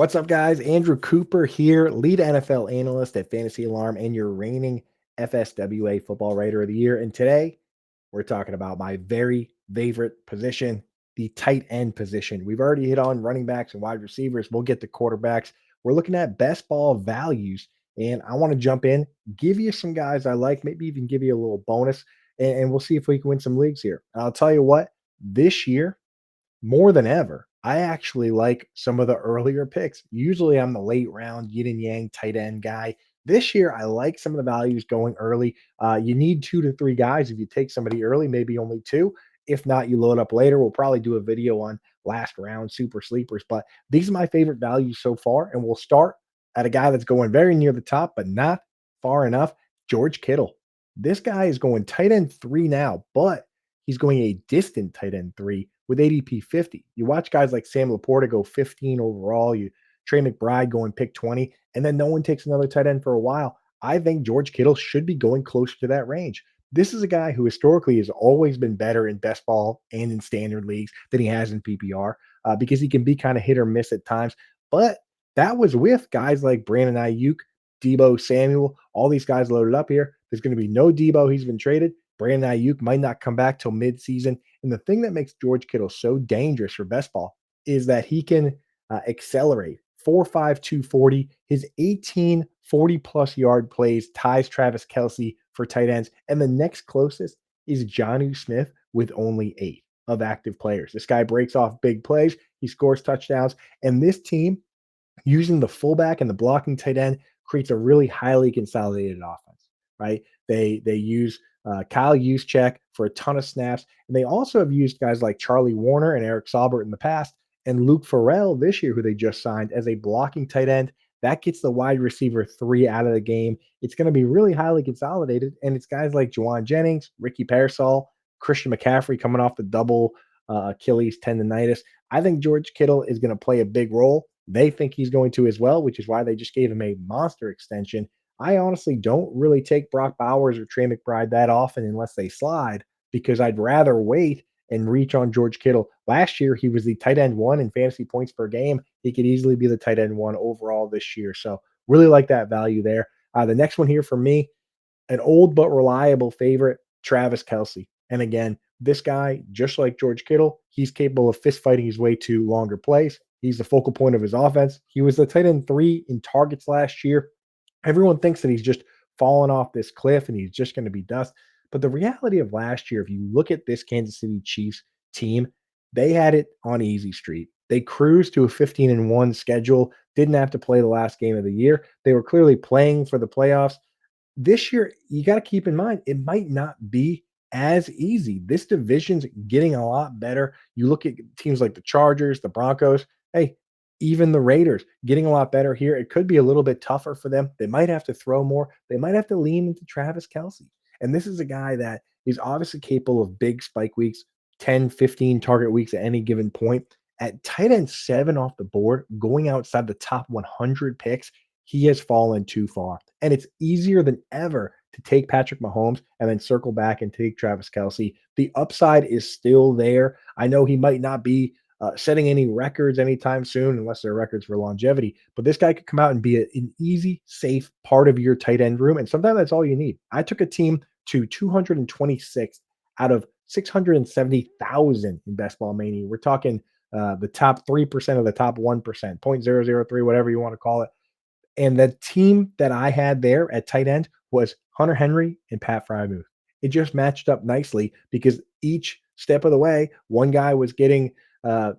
What's up, guys? Andrew Cooper here, lead NFL analyst at Fantasy Alarm and your reigning FSWA Football Writer of the Year. And today we're talking about my very favorite position, the tight end position. We've already hit on running backs and wide receivers. We'll get to quarterbacks. We're looking at best ball values. And I want to jump in, give you some guys I like, maybe even give you a little bonus, and we'll see if we can win some leagues here. I'll tell you what, this year, more than ever, I actually like some of the earlier picks. Usually I'm the late round yin and yang tight end guy. This year, I like some of the values going early. You need 2 to 3 guys. If you take somebody early, maybe only two. If not, you load up later. We'll probably do a video on last round super sleepers. But these are my favorite values so far. And we'll start at a guy that's going very near the top, but not far enough. George Kittle. This guy is going tight end 3 now, but he's going a distant tight end 3 with ADP 50. You watch guys like Sam Laporta go 15 overall, you Trey McBride going pick 20, and then no one takes another tight end for a while. I think George Kittle should be going closer to that range. This is a guy who historically has always been better in best ball and in standard leagues than he has in PPR because he can be kind of hit or miss at times. But that was with guys like Brandon Ayuk, Debo Samuel, all these guys loaded up here. There's going to be no Debo. He's been traded. Brandon Ayuk might not come back till midseason. And the thing that makes George Kittle so dangerous for best ball is that he can accelerate 4.5, 240. His 18 40+ yard plays ties Travis Kelce for tight ends. And the next closest is Jonnu Smith with only 8 of active players. This guy breaks off big plays, he scores touchdowns. And this team, using the fullback and the blocking tight end, creates a really highly consolidated offense, right? They use Kyle Juszczyk for a ton of snaps, and they also have used guys like Charlie Warner and Eric Saubert in the past, and Luke Farrell this year, who they just signed as a blocking tight end. That gets the wide receiver 3 out of the game. It's going to be really highly consolidated, and it's guys like Juwan Jennings, Ricky Pearsall, Christian McCaffrey coming off the double Achilles tendonitis. I think George Kittle is going to play a big role. They think he's going to as well, which is why they just gave him a monster extension. I honestly don't really take Brock Bowers or Trey McBride that often unless they slide because I'd rather wait and reach on George Kittle. Last year, he was the tight end 1 in fantasy points per game. He could easily be the tight end 1 overall this year. So, really like that value there. The next one here for me, an old but reliable favorite, Travis Kelce. And again, this guy, just like George Kittle, he's capable of fist fighting his way to longer plays. He's the focal point of his offense. He was the tight end 3 in targets last year. Everyone thinks that he's just fallen off this cliff and he's just going to be dust. But the reality of last year, if you look at this Kansas City Chiefs team, they had it on easy street. They cruised to a 15-1 schedule, didn't have to play the last game of the year. They were clearly playing for the playoffs. This year, you got to keep in mind, it might not be as easy. This division's getting a lot better. You look at teams like the Chargers, the Broncos, hey, even the Raiders getting a lot better here. It could be a little bit tougher for them. They might have to throw more. They might have to lean into Travis Kelce. And this is a guy that is obviously capable of big spike weeks, 10, 15 target weeks at any given point. At tight end 7 off the board, going outside the top 100 picks, he has fallen too far. And it's easier than ever to take Patrick Mahomes and then circle back and take Travis Kelce. The upside is still there. I know he might not be setting any records anytime soon, unless they're records for longevity, but this guy could come out and be an easy, safe part of your tight end room. And sometimes that's all you need. I took a team to 226 out of 670,000 in Best Ball Mania. We're talking the top 3% of the top 1%, 0.003, whatever you want to call it. And the team that I had there at tight end was Hunter Henry and Pat Frymuth. It just matched up nicely because each step of the way, one guy was getting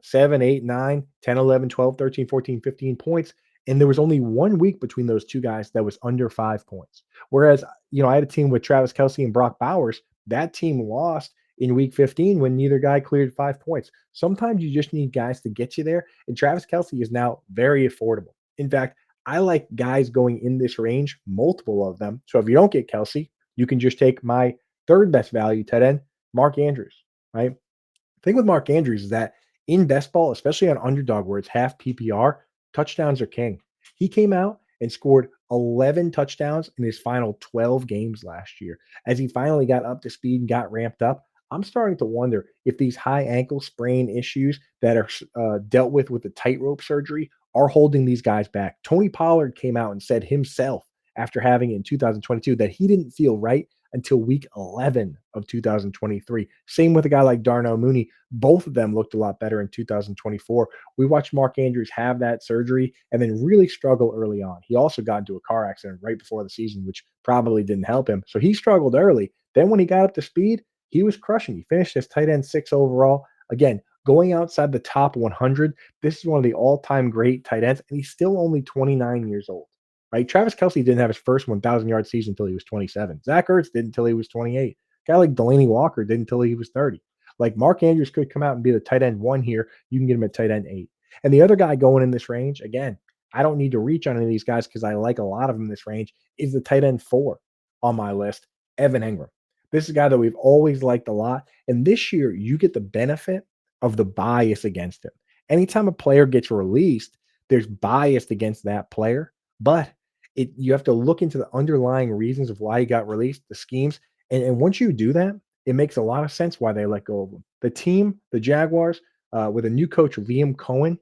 7, 8, 9, 10, 11, 12, 13, 14, 15 points. And there was only 1 week between those two guys that was under 5 points. Whereas, I had a team with Travis Kelce and Brock Bowers. That team lost in week 15 when neither guy cleared 5 points. Sometimes you just need guys to get you there. And Travis Kelce is now very affordable. In fact, I like guys going in this range, multiple of them. So if you don't get Kelce, you can just take my third best value tight end, Mark Andrews, right? The thing with Mark Andrews is that in best ball, especially on underdog where it's half PPR, touchdowns are king. He came out and scored 11 touchdowns in his final 12 games last year. As he finally got up to speed and got ramped up, I'm starting to wonder if these high ankle sprain issues that are dealt with the tightrope surgery are holding these guys back. Tony Pollard came out and said himself after having it in 2022 that he didn't feel right until week 11 of 2023. Same with a guy like Darnell Mooney. Both of them looked a lot better in 2024. We watched Mark Andrews have that surgery and then really struggle early on. He also got into a car accident right before the season, which probably didn't help him. So he struggled early. Then when he got up to speed, he was crushing. He finished as tight end 6 overall. Again, going outside the top 100, this is one of the all-time great tight ends, and he's still only 29 years old, right? Travis Kelce didn't have his first 1,000-yard season until he was 27. Zach Ertz didn't until he was 28. A guy like Delaney Walker didn't until he was 30. Like Mark Andrews could come out and be the tight end 1 here. You can get him at tight end 8. And the other guy going in this range, again, I don't need to reach on any of these guys because I like a lot of them in this range, is the tight end 4 on my list, Evan Ingram. This is a guy that we've always liked a lot. And this year, you get the benefit of the bias against him. Anytime a player gets released, there's bias against that player, but you have to look into the underlying reasons of why he got released, the schemes, and once you do that, it makes a lot of sense why they let go of him. The team, the Jaguars, with a new coach, Liam Cohen,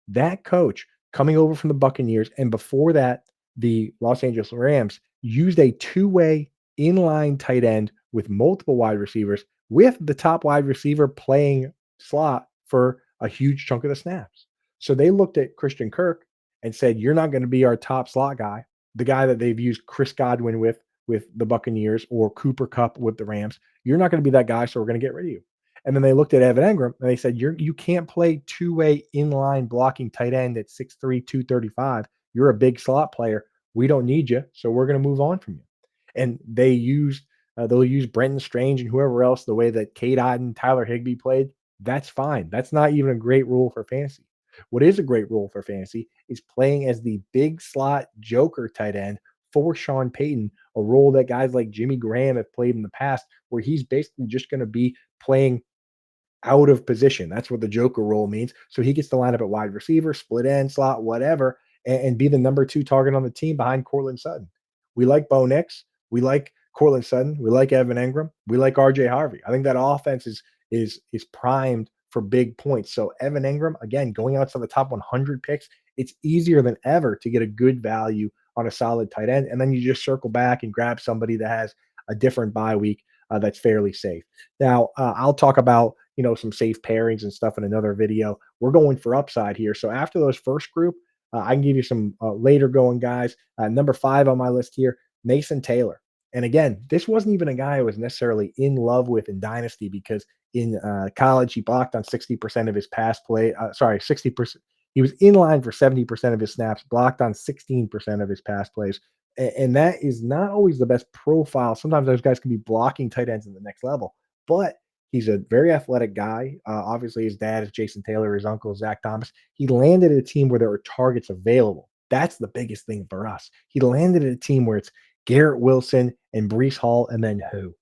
that coach coming over from the Buccaneers, and before that, the Los Angeles Rams used a two-way inline tight end with multiple wide receivers, with the top wide receiver playing slot for a huge chunk of the snaps. So they looked at Christian Kirk and said, "You're not going to be our top slot guy, the guy that they've used Chris Godwin with the Buccaneers or Cooper Kupp with the Rams. You're not going to be that guy, so we're going to get rid of you." And then they looked at Evan Engram and they said, you can't play two-way inline blocking tight end at 6'3", 235. You're a big slot player. We don't need you, so we're going to move on from you." And they'll use Brenton Strange and whoever else the way that Cade Otton, Tyler Higbee played. That's fine. That's not even a great rule for fantasy. What is a great rule for fantasy is playing as the big slot joker tight end for Sean Payton, a role that guys like Jimmy Graham have played in the past, where he's basically just going to be playing out of position. That's what the Joker role means. So he gets to line up at wide receiver, split end, slot, whatever, and be the number 2 target on the team behind Cortland Sutton. We like Bo Nix. We like Cortland Sutton. We like Evan Engram. We like RJ Harvey. I think that offense is primed for big points. So Evan Engram, again, going out to the top 100 picks, it's easier than ever to get a good value on a solid tight end. And then you just circle back and grab somebody that has a different bye week that's fairly safe. Now, I'll talk about some safe pairings and stuff in another video. We're going for upside here. So after those first group, I can give you some later going guys. Number 5 on my list here, Mason Taylor. And again, this wasn't even a guy I was necessarily in love with in Dynasty because in college he blocked on 60% of his pass play. 60%. He was in line for 70% of his snaps, blocked on 16% of his pass plays. And that is not always the best profile. Sometimes those guys can be blocking tight ends in the next level, but he's a very athletic guy. Obviously, his dad is Jason Taylor, his uncle is Zach Thomas. He landed at a team where there were targets available. That's the biggest thing for us. He landed at a team where it's Garrett Wilson and Brees Hall, and then who?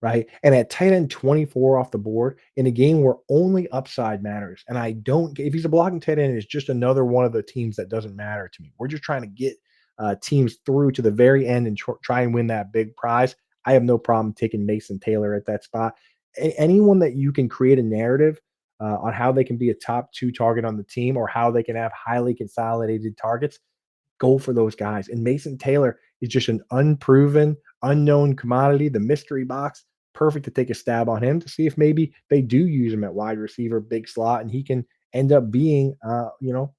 Right? And at tight end 24 off the board in a game where only upside matters. And if he's a blocking tight end, it's just another one of the teams that doesn't matter to me. We're just trying to get teams through to the very end and try and win that big prize. I have no problem taking Mason Taylor at that spot. Anyone that you can create a narrative on how they can be a top 2 target on the team or how they can have highly consolidated targets, go for those guys. And Mason Taylor is just an unproven, unknown commodity, the mystery box. Perfect to take a stab on him to see if maybe they do use him at wide receiver, big slot, and he can end up being, a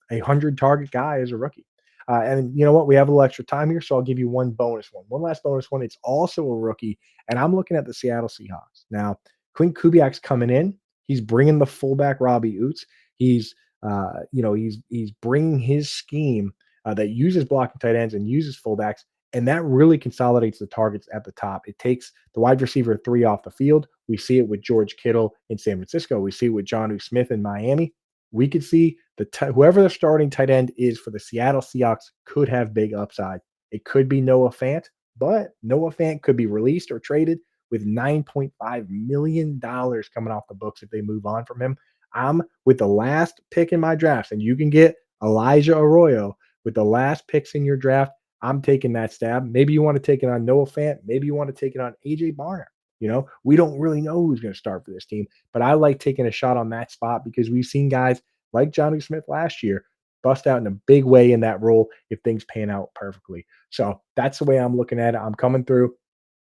100 target guy as a rookie. And you know what? We have a little extra time here, so I'll give you one bonus one. One last bonus one. It's also a rookie, and I'm looking at the Seattle Seahawks. Now, Clint Kubiak's coming in. He's bringing the fullback Robbie Oots. He's bringing his scheme that uses blocking tight ends and uses fullbacks, and that really consolidates the targets at the top. It takes the wide receiver 3 off the field. We see it with George Kittle in San Francisco. We see it with Jonnu Smith in Miami. We could see whoever the starting tight end is for the Seattle Seahawks could have big upside. It could be Noah Fant, but Noah Fant could be released or traded with $9.5 million coming off the books if they move on from him. I'm with the last pick in my drafts, and you can get Elijah Arroyo with the last picks in your draft. I'm taking that stab. Maybe you want to take it on Noah Fant. Maybe you want to take it on AJ Barner. We don't really know who's going to start for this team, but I like taking a shot on that spot because we've seen guys like Jonnu Smith last year bust out in a big way in that role if things pan out perfectly. So that's the way I'm looking at it. I'm coming through.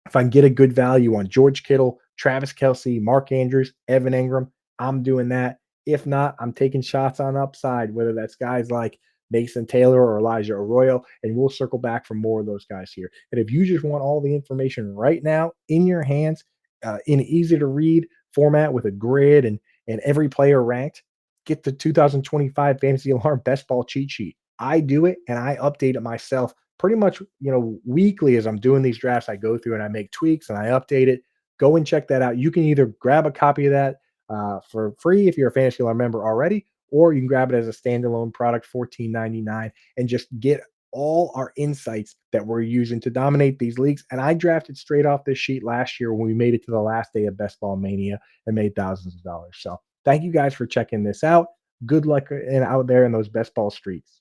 If I can get a good value on George Kittle, Travis Kelce, Mark Andrews, Evan Ingram, I'm doing that. If not, I'm taking shots on upside, whether that's guys like Mason Taylor or Elijah Arroyo, and we'll circle back for more of those guys here. And if you just want all the information right now in your hands, in easy to read format with a grid and every player ranked, get the 2025 Fantasy Alarm Best Ball cheat sheet. I do it and I update it myself pretty much, weekly as I'm doing these drafts. I go through and I make tweaks and I update it. Go and check that out. You can either grab a copy of that for free if you're a Fantasy Alarm member already, or you can grab it as a standalone product, 14.99, and just get all our insights that we're using to dominate these leagues. And I drafted straight off this sheet last year when we made it to the last day of Best Ball Mania and made thousands of dollars. So thank you guys for checking this out. Good luck out there in those best ball streets.